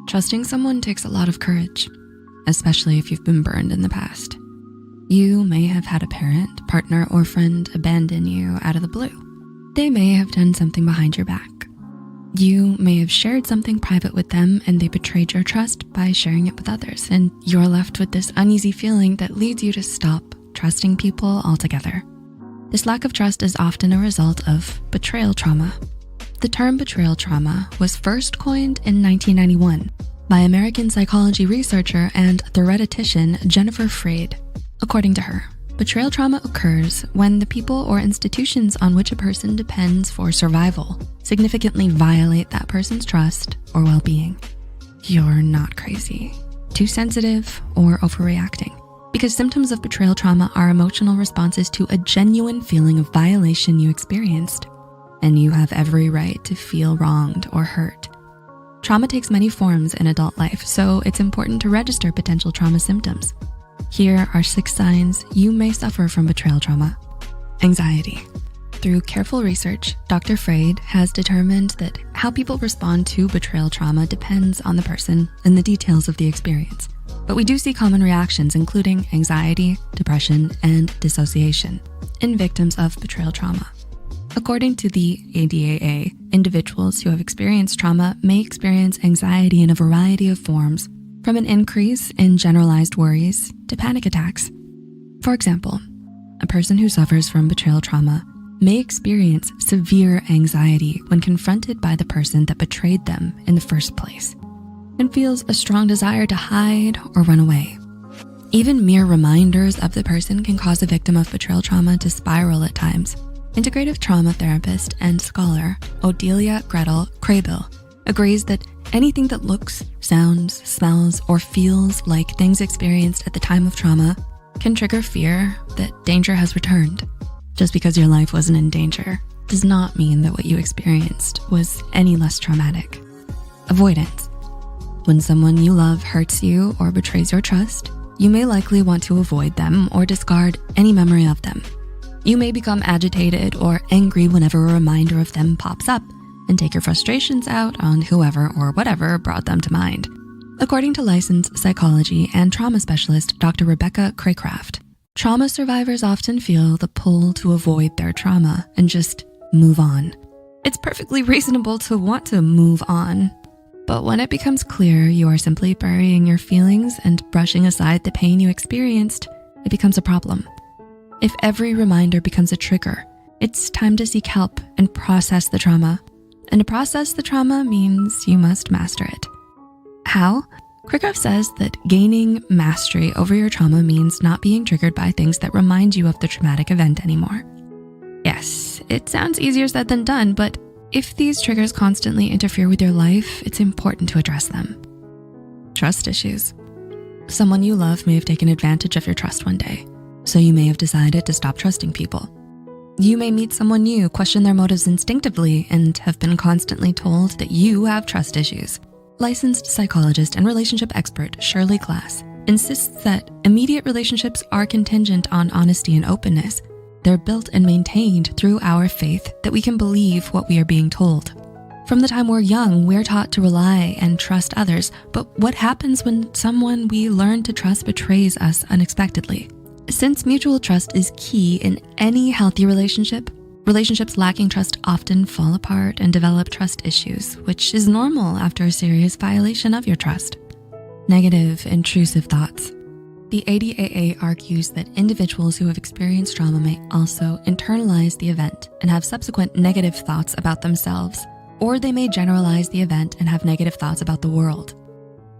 Trusting someone takes a lot of courage, especially if you've been burned in the past. You may have had a parent, partner, or friend abandon you out of the blue. They may have done something behind your back. You may have shared something private with them and they betrayed your trust by sharing it with others, and you're left with this uneasy feeling that leads you to stop trusting people altogether. This lack of trust is often a result of betrayal trauma. The term betrayal trauma was first coined in 1991 by American psychology researcher and theoretician Jennifer Freyd. According to her, betrayal trauma occurs when the people or institutions on which a person depends for survival significantly violate that person's trust or well-being. You're not crazy, too sensitive, or overreacting, because symptoms of betrayal trauma are emotional responses to a genuine feeling of violation you experienced, and you have every right to feel wronged or hurt. Trauma takes many forms in adult life, so it's important to register potential trauma symptoms. Here are 6 signs you may suffer from betrayal trauma. Anxiety. Through careful research, Dr. Freyd has determined that how people respond to betrayal trauma depends on the person and the details of the experience. But we do see common reactions, including anxiety, depression, and dissociation in victims of betrayal trauma. According to the ADAA, individuals who have experienced trauma may experience anxiety in a variety of forms, from an increase in generalized worries to panic attacks. For example, a person who suffers from betrayal trauma may experience severe anxiety when confronted by the person that betrayed them in the first place, and feels a strong desire to hide or run away. Even mere reminders of the person can cause a victim of betrayal trauma to spiral at times. Integrative trauma therapist and scholar Odelia Gretel Craybill agrees that anything that looks, sounds, smells, or feels like things experienced at the time of trauma can trigger fear that danger has returned. Just because your life wasn't in danger does not mean that what you experienced was any less traumatic. Avoidance. When someone you love hurts you or betrays your trust, you may likely want to avoid them or discard any memory of them. You may become agitated or angry whenever a reminder of them pops up, and take your frustrations out on whoever or whatever brought them to mind. According to licensed psychology and trauma specialist Dr. Rebecca Craycraft, trauma survivors often feel the pull to avoid their trauma and just move on. It's perfectly reasonable to want to move on, but when it becomes clear you are simply burying your feelings and brushing aside the pain you experienced, it becomes a problem. If every reminder becomes a trigger, it's time to seek help and process the trauma. And to process the trauma means you must master it. How? Craycraft says that gaining mastery over your trauma means not being triggered by things that remind you of the traumatic event anymore. Yes, it sounds easier said than done, but if these triggers constantly interfere with your life, it's important to address them. Trust issues. Someone you love may have taken advantage of your trust one day, so you may have decided to stop trusting people. You may meet someone new, question their motives instinctively, and have been constantly told that you have trust issues. Licensed psychologist and relationship expert Shirley Glass insists that immediate relationships are contingent on honesty and openness. They're built and maintained through our faith that we can believe what we are being told. From the time we're young, we're taught to rely and trust others, but what happens when someone we learn to trust betrays us unexpectedly? Since mutual trust is key in any healthy relationship, relationships lacking trust often fall apart and develop trust issues, which is normal after a serious violation of your trust. Negative, intrusive thoughts. The ADAA argues that individuals who have experienced trauma may also internalize the event and have subsequent negative thoughts about themselves, or they may generalize the event and have negative thoughts about the world.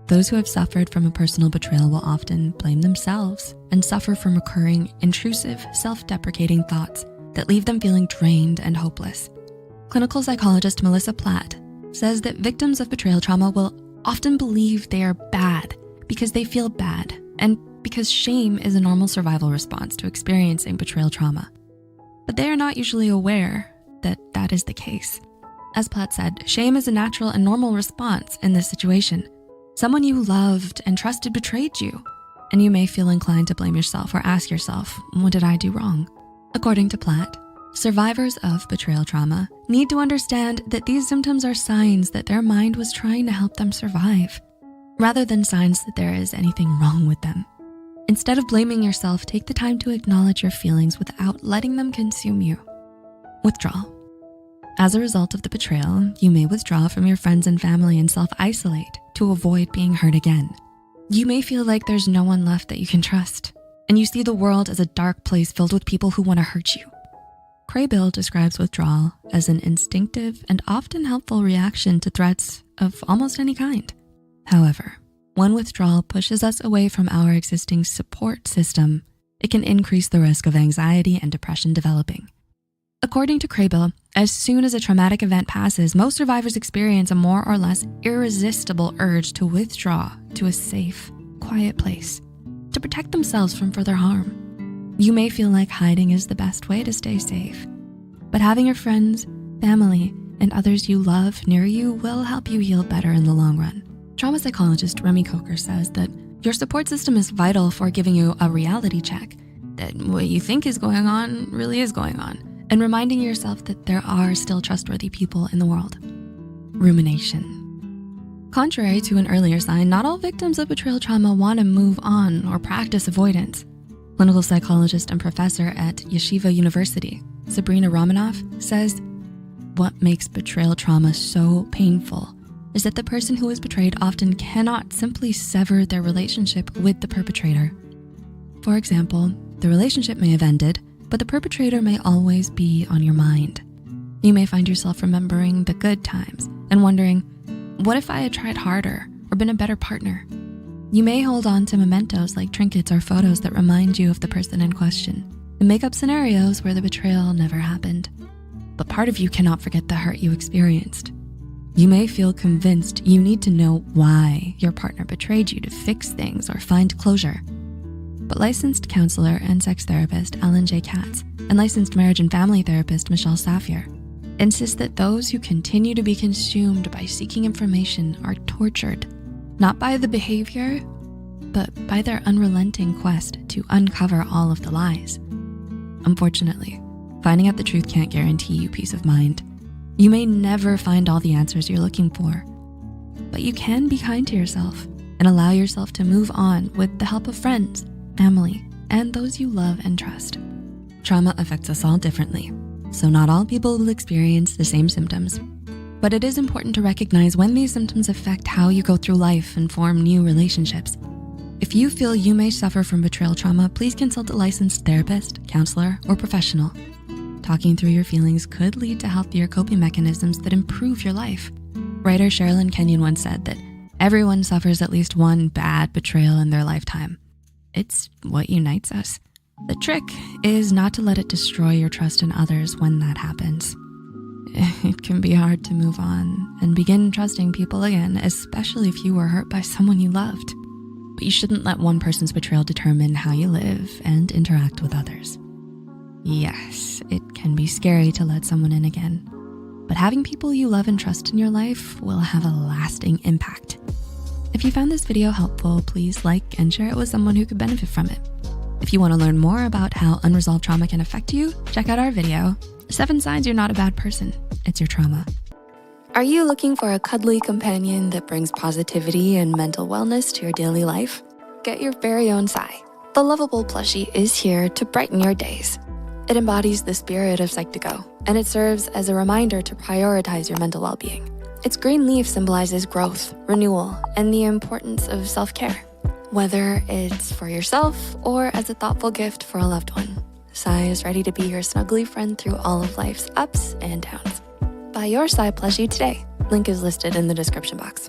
Those who have suffered from a personal betrayal will often blame themselves and suffer from recurring, intrusive, self-deprecating thoughts that leave them feeling drained and hopeless. Clinical psychologist Melissa Platt says that victims of betrayal trauma will often believe they are bad because they feel bad, and because shame is a normal survival response to experiencing betrayal trauma. But they are not usually aware that that is the case. As Platt said, shame is a natural and normal response in this situation. Someone you loved and trusted betrayed you, and you may feel inclined to blame yourself or ask yourself, what did I do wrong? According to Platt, survivors of betrayal trauma need to understand that these symptoms are signs that their mind was trying to help them survive. rather than signs that there is anything wrong with them. Instead of blaming yourself, take the time to acknowledge your feelings without letting them consume you. Withdrawal. As a result of the betrayal, you may withdraw from your friends and family and self-isolate to avoid being hurt again. You may feel like there's no one left that you can trust, and you see the world as a dark place filled with people who wanna hurt you. Craybill describes withdrawal as an instinctive and often helpful reaction to threats of almost any kind. However, when withdrawal pushes us away from our existing support system, it can increase the risk of anxiety and depression developing. According to Craybill, as soon as a traumatic event passes, most survivors experience a more or less irresistible urge to withdraw to a safe, quiet place to protect themselves from further harm. You may feel like hiding is the best way to stay safe, but having your friends, family, and others you love near you will help you heal better in the long run. Trauma psychologist Remy Coker says that your support system is vital for giving you a reality check, that what you think is going on really is going on, and reminding yourself that there are still trustworthy people in the world. Rumination. Contrary to an earlier sign, not all victims of betrayal trauma wanna move on or practice avoidance. Clinical psychologist and professor at Yeshiva University, Sabrina Romanoff, says, what makes betrayal trauma so painful is that the person who is betrayed often cannot simply sever their relationship with the perpetrator. For example, the relationship may have ended, but the perpetrator may always be on your mind. You may find yourself remembering the good times and wondering, what if I had tried harder or been a better partner? You may hold on to mementos like trinkets or photos that remind you of the person in question and make up scenarios where the betrayal never happened. But part of you cannot forget the hurt you experienced. You may feel convinced you need to know why your partner betrayed you to fix things or find closure. But licensed counselor and sex therapist Alan J. Katz and licensed marriage and family therapist Michelle Safier insist that those who continue to be consumed by seeking information are tortured, not by the behavior, but by their unrelenting quest to uncover all of the lies. Unfortunately, finding out the truth can't guarantee you peace of mind. You may never find all the answers you're looking for, but you can be kind to yourself and allow yourself to move on with the help of friends, family, and those you love and trust. Trauma affects us all differently, so not all people will experience the same symptoms, but it is important to recognize when these symptoms affect how you go through life and form new relationships. If you feel you may suffer from betrayal trauma, please consult a licensed therapist, counselor, or professional. Talking through your feelings could lead to healthier coping mechanisms that improve your life. Writer Sherilyn Kenyon once said that everyone suffers at least one bad betrayal in their lifetime. It's what unites us. The trick is not to let it destroy your trust in others when that happens. It can be hard to move on and begin trusting people again, especially if you were hurt by someone you loved. But you shouldn't let one person's betrayal determine how you live and interact with others. Yes, it can be scary to let someone in again, but having people you love and trust in your life will have a lasting impact. If you found this video helpful, please like and share it with someone who could benefit from it. If you want to learn more about how unresolved trauma can affect you, check out our video, 7 Signs You're Not a Bad Person, It's Your Trauma. Are you looking for a cuddly companion that brings positivity and mental wellness to your daily life? Get your very own Psy. The lovable plushie is here to brighten your days. It embodies the spirit of Psych2Go, and it serves as a reminder to prioritize your mental well-being. Its green leaf symbolizes growth, renewal, and the importance of self-care. Whether it's for yourself or as a thoughtful gift for a loved one, Psy is ready to be your snuggly friend through all of life's ups and downs. Buy your Psy plushie today. Link is listed in the description box.